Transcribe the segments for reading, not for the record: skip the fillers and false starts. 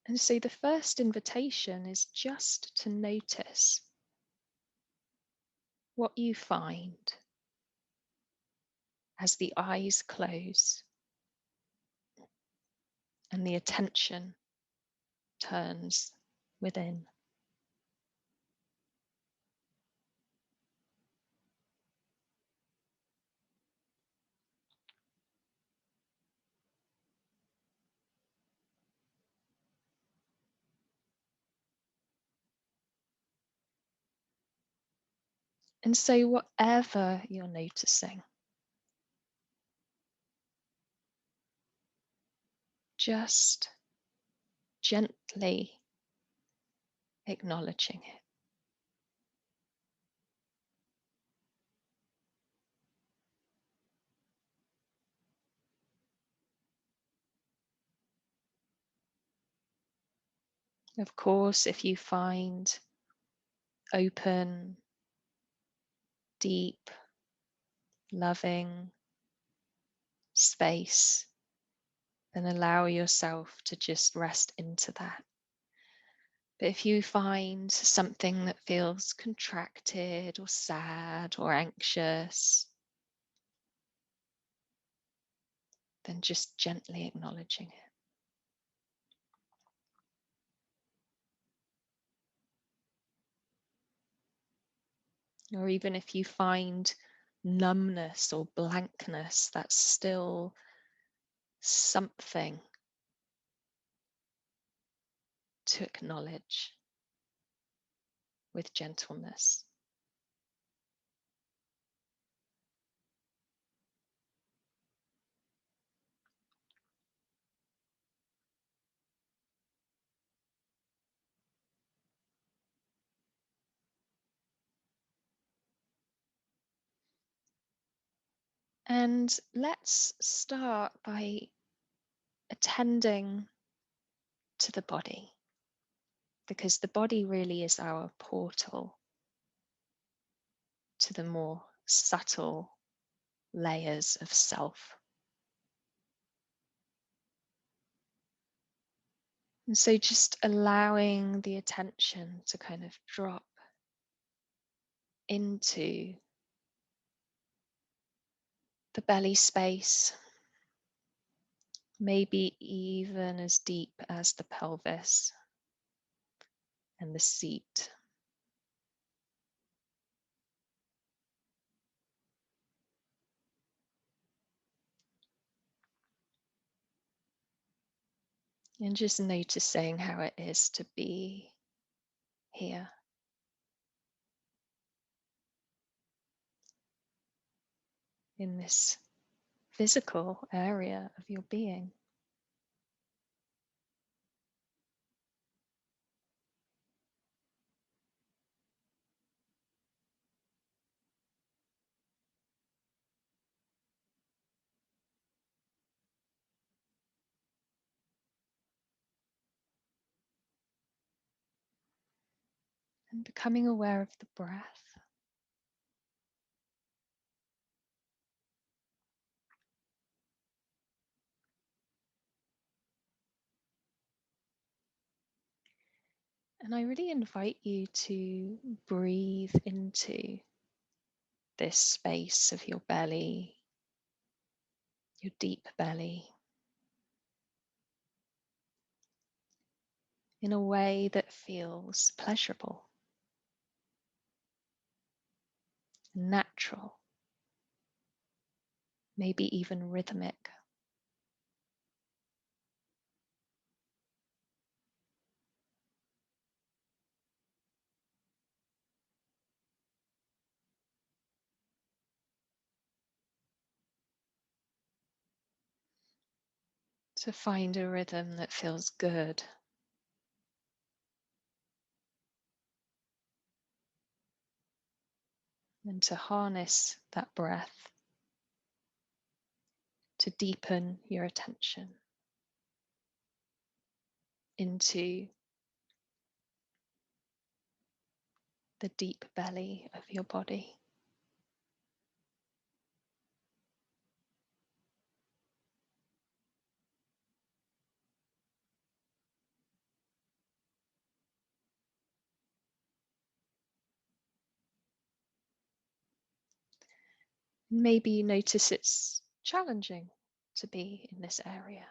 And so the first invitation is just to notice what you find as the eyes close and the attention turns within. And so whatever you're noticing, just gently acknowledging it. Of course, if you find open, deep, loving space, then allow yourself to just rest into that. But if you find something that feels contracted or sad or anxious, then just gently acknowledging it. Or even if you find numbness or blankness, that's still something to acknowledge with gentleness. And let's start by attending to the body, because the body really is our portal to the more subtle layers of self. And so just allowing the attention to kind of drop into the belly space, maybe even as deep as the pelvis and the seat. And just noticing how it is to be here. In this physical area of your being. And becoming aware of the breath. And I really invite you to breathe into this space of your belly, your deep belly, in a way that feels pleasurable, natural, maybe even rhythmic. To find a rhythm that feels good. And to harness that breath to deepen your attention into the deep belly of your body. Maybe you notice it's challenging to be in this area.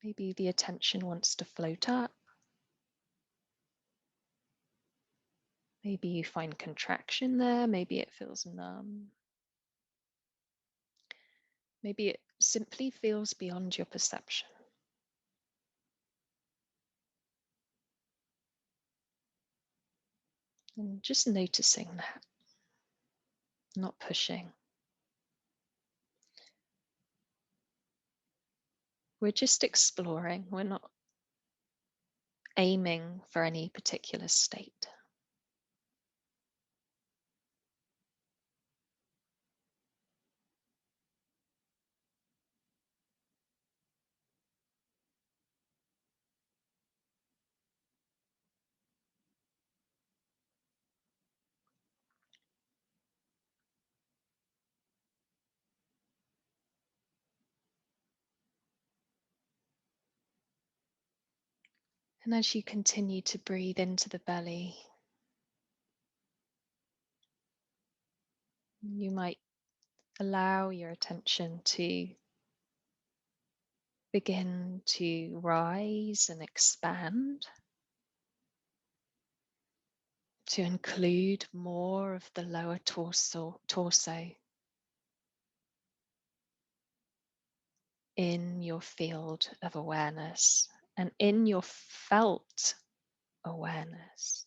Maybe the attention wants to float up. Maybe you find contraction there. Maybe it feels numb. Maybe it simply feels beyond your perception. And just noticing that, not pushing. We're just exploring. We're not aiming for any particular state. And as you continue to breathe into the belly, you might allow your attention to begin to rise and expand, to include more of the lower torso in your field of awareness and in your felt awareness.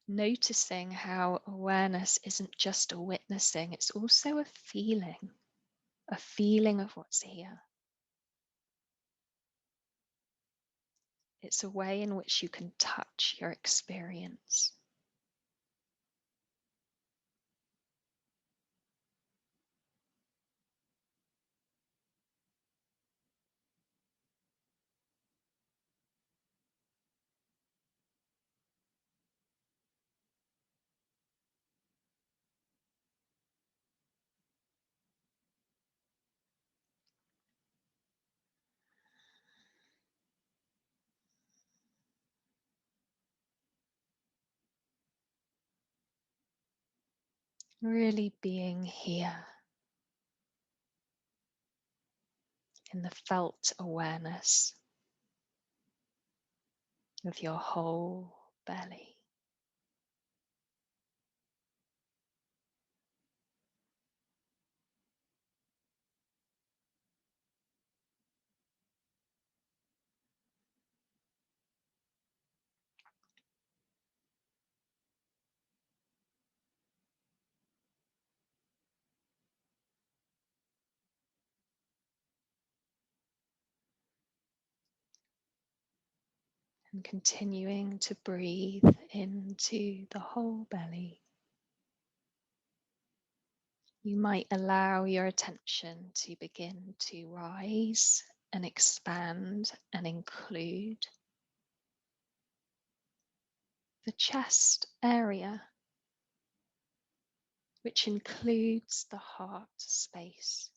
Noticing how awareness isn't just a witnessing, it's also a feeling of what's here. It's a way in which you can touch your experience. Really being here in the felt awareness of your whole belly. And continuing to breathe into the whole belly. You might allow your attention to begin to rise and expand and include the chest area, which includes the heart space.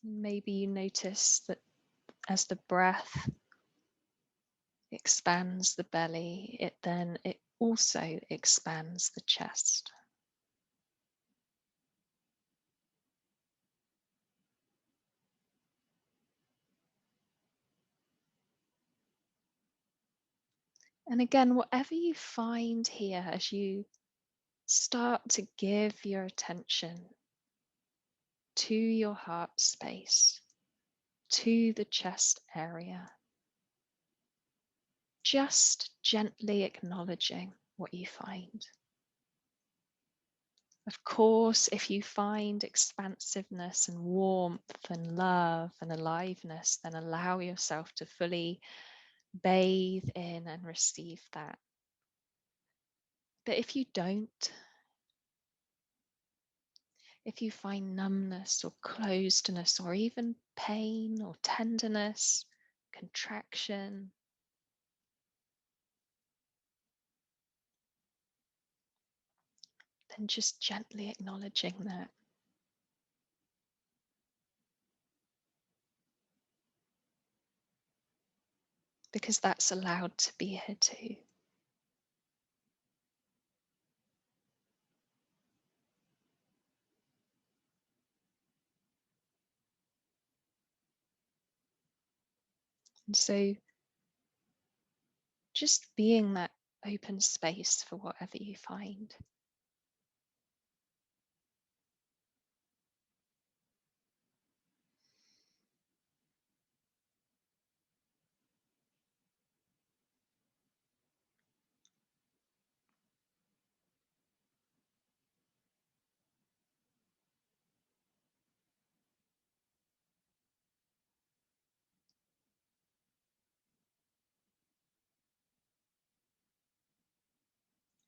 Maybe you notice that as the breath expands the belly, it also expands the chest. And again, whatever you find here as you start to give your attention to your heart space, to the chest area, just gently acknowledging what you find. Of course, if you find expansiveness and warmth and love and aliveness, then allow yourself to fully bathe in and receive that. But if you don't, if you find numbness or closedness or even pain or tenderness, contraction, then just gently acknowledging that. Because that's allowed to be here too. And so just being that open space for whatever you find.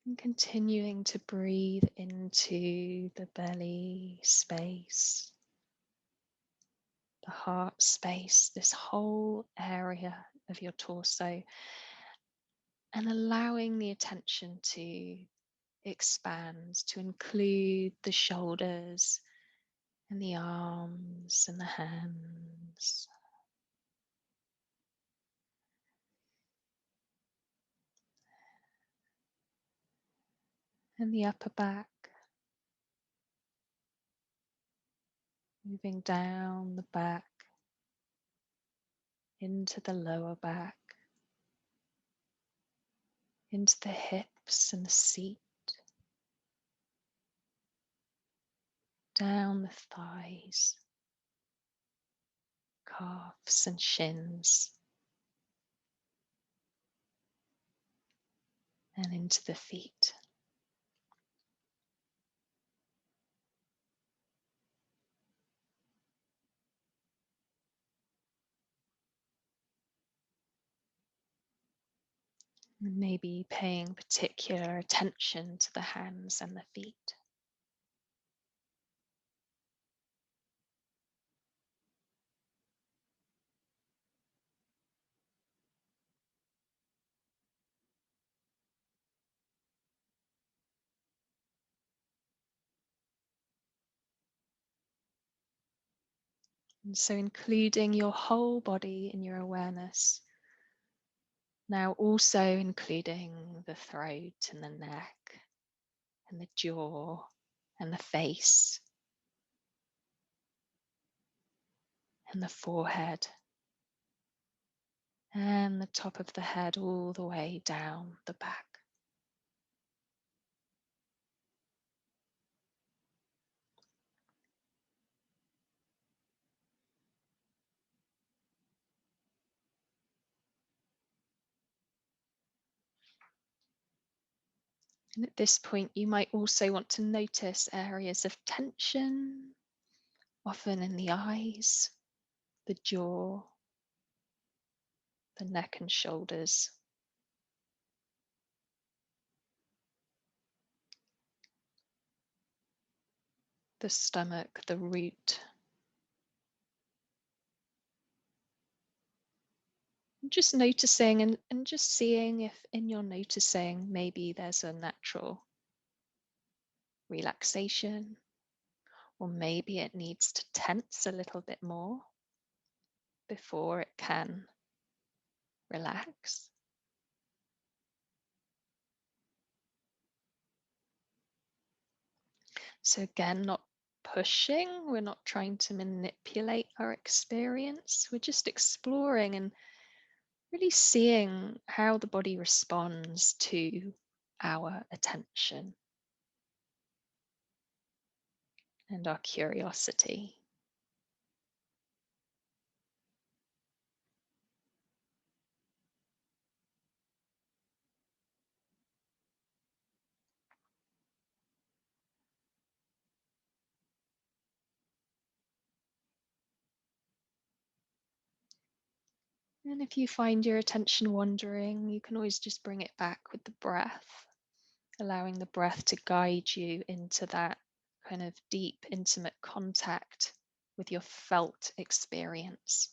And continuing to breathe into the belly space, the heart space, this whole area of your torso, and allowing the attention to expand to include the shoulders and the arms and the hands. And the upper back, moving down the back into the lower back, into the hips and the seat, down the thighs, calves and shins, and into the feet. And maybe paying particular attention to the hands and the feet. And so including your whole body in your awareness. Now also including the throat and the neck and the jaw and the face and the forehead and the top of the head all the way down the back. And at this point, you might also want to notice areas of tension, often in the eyes, the jaw, the neck and shoulders. The stomach, the root. Just noticing and just seeing if in your noticing maybe there's a natural relaxation, or maybe it needs to tense a little bit more before it can relax. So again, not pushing, we're not trying to manipulate our experience, we're just exploring and really seeing how the body responds to our attention and our curiosity. And if you find your attention wandering, you can always just bring it back with the breath, allowing the breath to guide you into that kind of deep, intimate contact with your felt experience.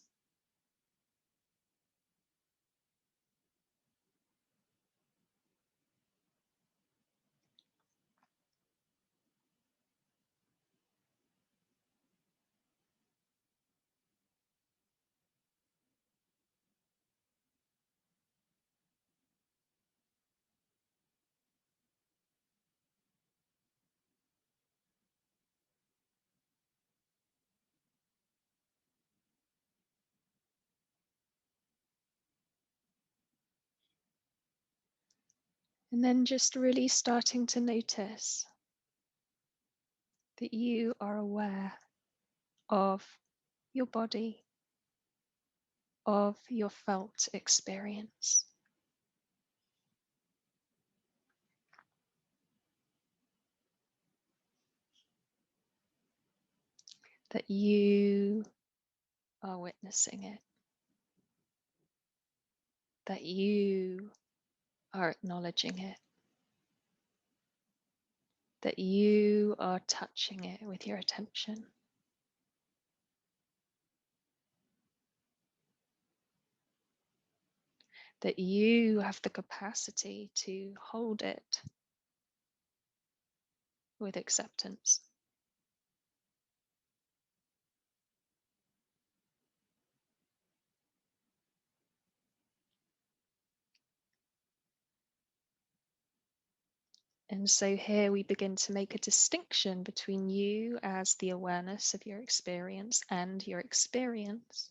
And then just really starting to notice that you are aware of your body, of your felt experience. That you are witnessing it, that you are acknowledging it, that you are touching it with your attention. That you have the capacity to hold it with acceptance. And so here we begin to make a distinction between you as the awareness of your experience and your experience.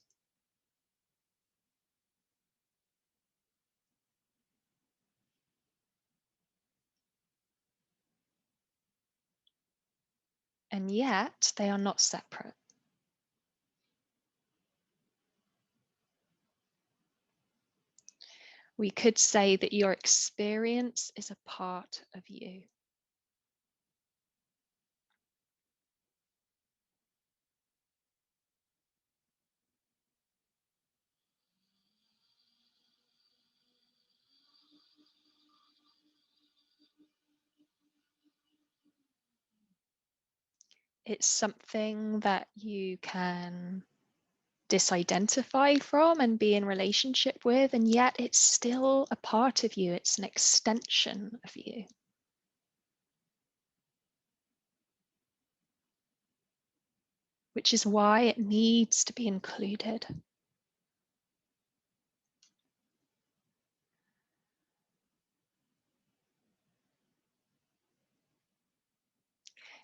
And yet they are not separate. We could say that your experience is a part of you. It's something that you can disidentify from and be in relationship with, and yet it's still a part of you. It's an extension of you. Which is why it needs to be included.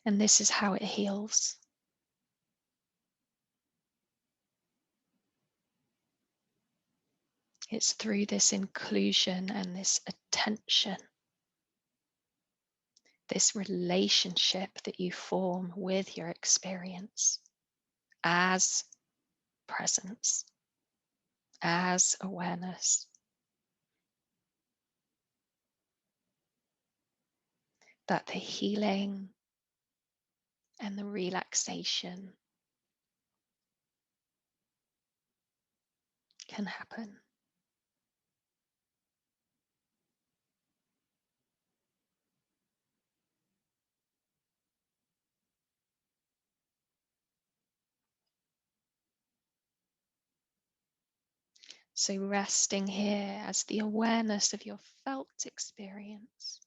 And this is how it heals. It's through this inclusion and this attention, this relationship that you form with your experience as presence, as awareness, that the healing and the relaxation can happen. So resting here as the awareness of your felt experience.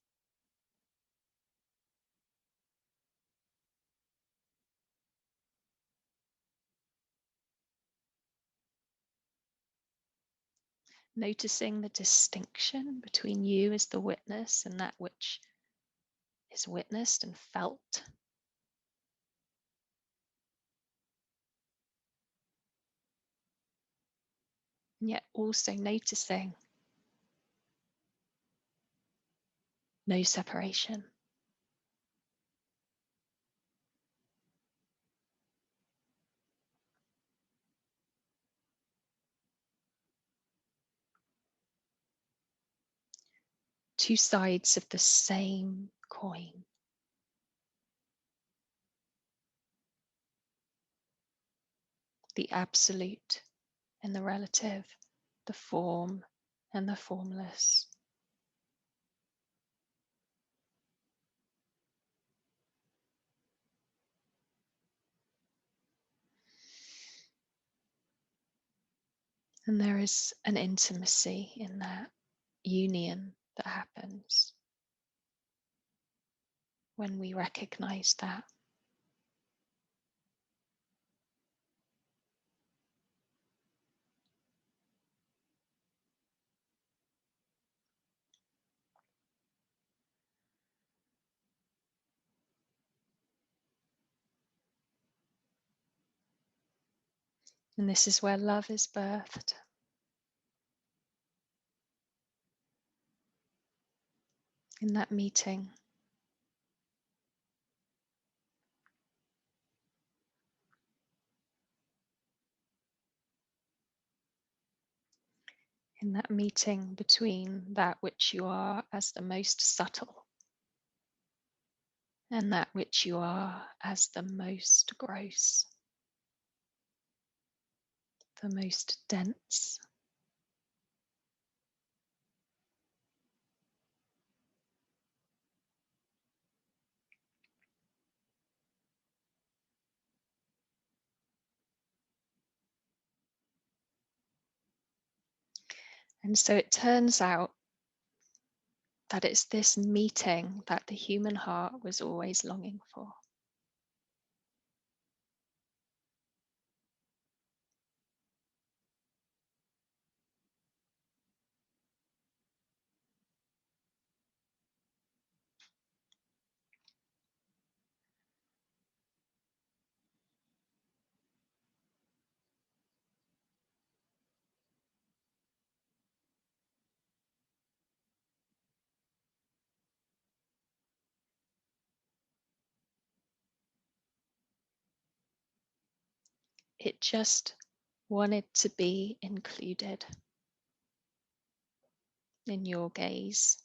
Noticing the distinction between you as the witness and that which is witnessed and felt. And yet also noticing no separation. Two sides of the same coin. The absolute and the relative. the form and the formless. And there is an intimacy in that union that happens when we recognize that. And this is where love is birthed. In that meeting. In that meeting between that which you are as the most subtle and that which you are as the most gross, the most dense. And so it turns out that it's this meeting that the human heart was always longing for. It just wanted to be included in your gaze.